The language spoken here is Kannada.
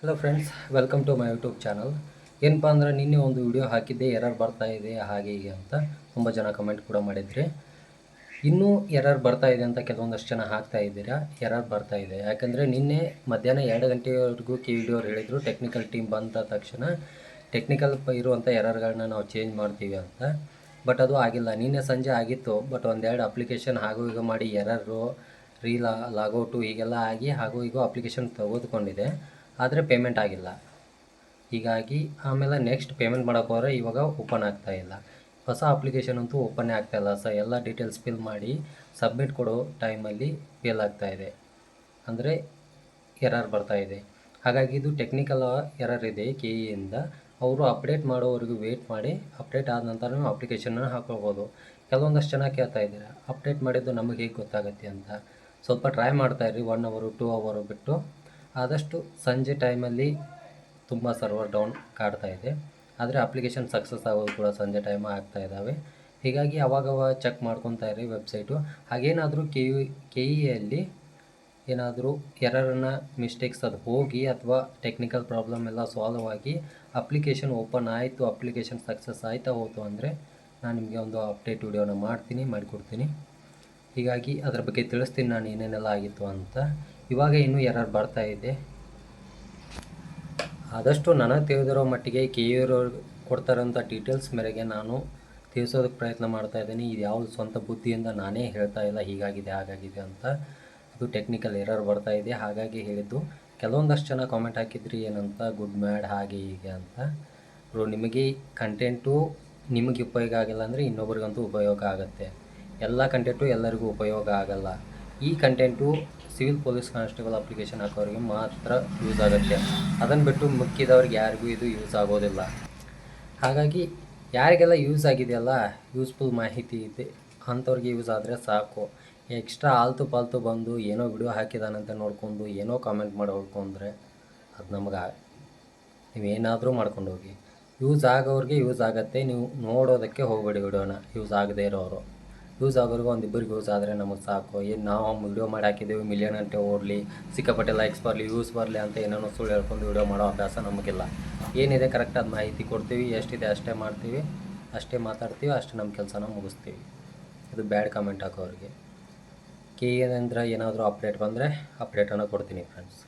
Hello friends, welcome to my YouTube channel. ಏನಪ್ಪ ಅಂದ್ರೆ ನಿನ್ನೆ ಒಂದು ವಿಡಿಯೋ ಹಾಕಿದ್ದೆ, ಎರರ್ ಬರ್ತಾ ಇದೆ ಹಾಗೆ ಹೀಗೆ ಅಂತ ತುಂಬ ಜನ ಕಮೆಂಟ್ ಕೂಡ ಮಾಡಿದ್ರಿ. ಇನ್ನೂ ಎರರ್ ಬರ್ತಾ ಇದೆ ಅಂತ ಕೆಲವೊಂದಷ್ಟು ಜನ ಹಾಕ್ತಾ ಇದ್ದೀರಾ. ಎರರ್ ಬರ್ತಾ ಇದೆ ಯಾಕಂದರೆ ನಿನ್ನೆ ಮಧ್ಯಾಹ್ನ 2 ಗಂಟೆವರೆಗೂ ವಿಡಿಯೋರು ಹೇಳಿದರು ಟೆಕ್ನಿಕಲ್ ಟೀಮ್ ಬಂದ ತಕ್ಷಣ ಟೆಕ್ನಿಕಲ್ ಇರುವಂಥ ಎರರ್ಗಳನ್ನ ನಾವು ಚೇಂಜ್ ಮಾಡ್ತೀವಿ ಅಂತ. ಬಟ್ ಅದು ಆಗಿಲ್ಲ. ನಿನ್ನೆ ಸಂಜೆ ಆಗಿತ್ತು, ಬಟ್ ಒಂದೆರಡು ಅಪ್ಲಿಕೇಶನ್ ಹಾಗೂ ಈಗ ಮಾಡಿ ಎರರು ಲಾಗೌಟು ಹೀಗೆಲ್ಲ ಆಗಿ ಹಾಗೂ ಈಗ ಅಪ್ಲಿಕೇಶನ್ ತೆಗೆದುಕೊಂಡಿದೆ, ಆದರೆ ಪೇಮೆಂಟ್ ಆಗಿಲ್ಲ. ಹೀಗಾಗಿ ಆಮೇಲೆ ನೆಕ್ಸ್ಟ್ ಪೇಮೆಂಟ್ ಮಾಡೋಕೆ ಹೋದರೆ ಇವಾಗ ಓಪನ್ ಆಗ್ತಾಯಿಲ್ಲ. ಹೊಸ ಅಪ್ಲಿಕೇಶನ್ ಅಂತೂ ಓಪನ್ನೇ ಆಗ್ತಾಯಿಲ್ಲ. ಎಲ್ಲ ಡೀಟೇಲ್ಸ್ ಫಿಲ್ ಮಾಡಿ ಸಬ್ಮಿಟ್ ಕೊಡೋ ಟೈಮಲ್ಲಿ ಫೇಲ್ ಆಗ್ತಾಯಿದೆ, ಅಂದರೆ ಎರರ್ ಬರ್ತಾಯಿದೆ. ಹಾಗಾಗಿ ಇದು ಟೆಕ್ನಿಕಲ್ ಎರರ್ ಇದೆ KE-ಯಿಂದ. ಅವರು ಅಪ್ಡೇಟ್ ಮಾಡೋವರೆಗೂ ವೆಯ್ಟ್ ಮಾಡಿ, ಅಪ್ಡೇಟ್ ಆದ ನಂತರ ನೀವು ಅಪ್ಲಿಕೇಶನ್ನ ಹಾಕ್ಕೊಳ್ಬೋದು. ಕೆಲವೊಂದಷ್ಟು ಜನ ಕೇಳ್ತಾ ಇದ್ದೀರಾ, ಅಪ್ಡೇಟ್ ಮಾಡಿದ್ದು ನಮಗೆ ಹೇಗೆ ಗೊತ್ತಾಗುತ್ತೆ ಅಂತ. ಸ್ವಲ್ಪ ಟ್ರೈ ಮಾಡ್ತಾಯಿರಿ, 1 ಅವರು 2 ಅವರು ಬಿಟ್ಟು. ಆದಷ್ಟು ಸಂಜೆ ಟೈಮಲ್ಲಿ ತುಂಬ ಸರ್ವರ್ ಡೌನ್ ಕಾಡ್ತಾ ಇದೆ, ಆದರೆ ಅಪ್ಲಿಕೇಶನ್ ಸಕ್ಸಸ್ ಆಗೋದು ಕೂಡ ಸಂಜೆ ಟೈಮ್ ಆಗ್ತಾ ಇದ್ದಾವೆ. ಹೀಗಾಗಿ ಅವಾಗವಾಗ ಚೆಕ್ ಮಾಡ್ಕೊತಾ ಇರಿ ವೆಬ್ಸೈಟು. ಹಾಗೇನಾದರೂ KE-ಯಲ್ಲಿ ಏನಾದರೂ ಎರರನ್ನ ಮಿಸ್ಟೇಕ್ಸ್ ಅದು ಹೋಗಿ ಅಥವಾ ಟೆಕ್ನಿಕಲ್ ಪ್ರಾಬ್ಲಮ್ ಎಲ್ಲ ಸಾಲ್ವ್ ಆಗಿ ಅಪ್ಲಿಕೇಶನ್ ಓಪನ್ ಆಯಿತು, ಅಪ್ಲಿಕೇಶನ್ ಸಕ್ಸಸ್ ಆಯ್ತಾ ಹೋಯಿತು ಅಂದರೆ ನಾನು ನಿಮಗೆ ಒಂದು ಅಪ್ಡೇಟ್ ವಿಡಿಯೋನ ಮಾಡಿಕೊಡ್ತೀನಿ. ಹೀಗಾಗಿ ಅದರ ಬಗ್ಗೆ ತಿಳಿಸ್ತೀನಿ ನಾನು ಏನೇನೆಲ್ಲ ಆಗಿತ್ತು ಅಂತ. ಇವಾಗ ಇನ್ನೂ ಎರರ್ ಬರ್ತಾ ಇದೆ. ಆದಷ್ಟು ನನಗೆ ತಿಳಿದಿರೋ ಮಟ್ಟಿಗೆ KE-ಯವರು ಕೊಡ್ತಾರಂಥ ಡೀಟೇಲ್ಸ್ ಮೇರೆಗೆ ನಾನು ತಿಳಿಸೋದಕ್ಕೆ ಪ್ರಯತ್ನ ಮಾಡ್ತಾ ಇದ್ದೀನಿ. ಇದು ಯಾವುದು ಸ್ವಂತ ಬುದ್ಧಿಯಿಂದ ನಾನೇ ಹೇಳ್ತಾ ಇಲ್ಲ ಹೀಗಾಗಿದೆ ಹಾಗಾಗಿದೆ ಅಂತ. ಅದು ಟೆಕ್ನಿಕಲ್ ಎರರ್ ಬರ್ತಾ ಇದೆ, ಹಾಗಾಗಿ ಹೇಳಿದ್ದು. ಕೆಲವೊಂದಷ್ಟು ಜನ ಕಾಮೆಂಟ್ ಹಾಕಿದ್ರಿ ಏನಂತ, ಗುಡ್ ಮ್ಯಾಡ್ ಹಾಗೆ ಹೀಗೆ ಅಂತ. ನಿಮಗೆ ಕಂಟೆಂಟು ನಿಮಗೆ ಉಪಯೋಗ ಆಗಿಲ್ಲ ಅಂದರೆ ಇನ್ನೊಬ್ರಿಗಂತೂ ಉಪಯೋಗ ಆಗುತ್ತೆ. ಎಲ್ಲ ಕಂಟೆಂಟು ಎಲ್ಲರಿಗೂ ಉಪಯೋಗ ಆಗಲ್ಲ. ಈ content civil police constable application ಹಾಕೋರಿಗೆ ಮಾತ್ರ ಯೂಸ್ ಆಗುತ್ತೆ. ಅದನ್ನು ಬಿಟ್ಟು ಮುಕ್ಕಿದವ್ರಿಗೆ ಯಾರಿಗೂ ಇದು ಯೂಸ್ ಆಗೋದಿಲ್ಲ. ಹಾಗಾಗಿ ಯಾರಿಗೆಲ್ಲ ಯೂಸ್ ಆಗಿದೆಯಲ್ಲ, ಯೂಸ್ಫುಲ್ ಮಾಹಿತಿ ಇದೆ ಅಂಥವ್ರಿಗೆ ಯೂಸ್ ಆದರೆ ಸಾಕು. ಎಕ್ಸ್ಟ್ರಾ ಆಲ್ತು ಪಾಲ್ತು ಬಂದು ಏನೋ ವಿಡಿಯೋ ಹಾಕಿದಾನಂತ ನೋಡ್ಕೊಂಡು ಏನೋ ಕಾಮೆಂಟ್ ಮಾಡೋಬೇಕು ಅಂದರೆ ಅದು ನಮಗೆ ನೀವೇನಾದರೂ ಮಾಡ್ಕೊಂಡು ಹೋಗಿ. ಯೂಸ್ ಆಗೋರಿಗೆ ಯೂಸ್ ಆಗುತ್ತೆ, ನೀವು ನೋಡೋದಕ್ಕೆ ಹೋಗಬೇಡಿ ವಿಡಿಯೋನ. ಯೂಸ್ ಆಗದೇ ಇರೋರು, ಯೂಸ್ ಆಗೋರಿಗೆ ಒಂದಿಬ್ಬರಿಗೆ ಯೂಸ್ ಆದರೆ ನಮಗೆ ಸಾಕು. ಏನು ನಾವು ವಿಡಿಯೋ ಮಾಡಿ ಹಾಕಿದ್ದೀವಿ ಮಿಲಿಯನ್ ಗಂಟೆ ಓಡಲಿ, ಸಿಕ್ಕಾಪಟ್ಟೆ ಲೈಕ್ಸ್ ಬರಲಿ, ಯೂಸ್ ಬರಲಿ ಅಂತ ಏನೇನೋ ಸುಳ್ಳು ಹೇಳ್ಕೊಂಡು ವಿಡಿಯೋ ಮಾಡೋ ಅಭ್ಯಾಸ ನಮಗಿಲ್ಲ. ಏನಿದೆ ಕರೆಕ್ಟಾದ ಮಾಹಿತಿ ಕೊಡ್ತೀವಿ, ಎಷ್ಟಿದೆ ಅಷ್ಟೇ ಮಾಡ್ತೀವಿ, ಅಷ್ಟೇ ಮಾತಾಡ್ತೀವಿ, ಅಷ್ಟೇ ನಮ್ಮ ಕೆಲಸನ ಮುಗಿಸ್ತೀವಿ. ಇದು ಬ್ಯಾಡ್ ಕಮೆಂಟ್ ಹಾಕೋರಿಗೆ. KE ಅಂದ್ರೆ ಏನಾದರೂ ಅಪ್ಡೇಟ್ ಬಂದರೆ ಅಪ್ಡೇಟನ್ನು ಕೊಡ್ತೀನಿ ಫ್ರೆಂಡ್ಸ್.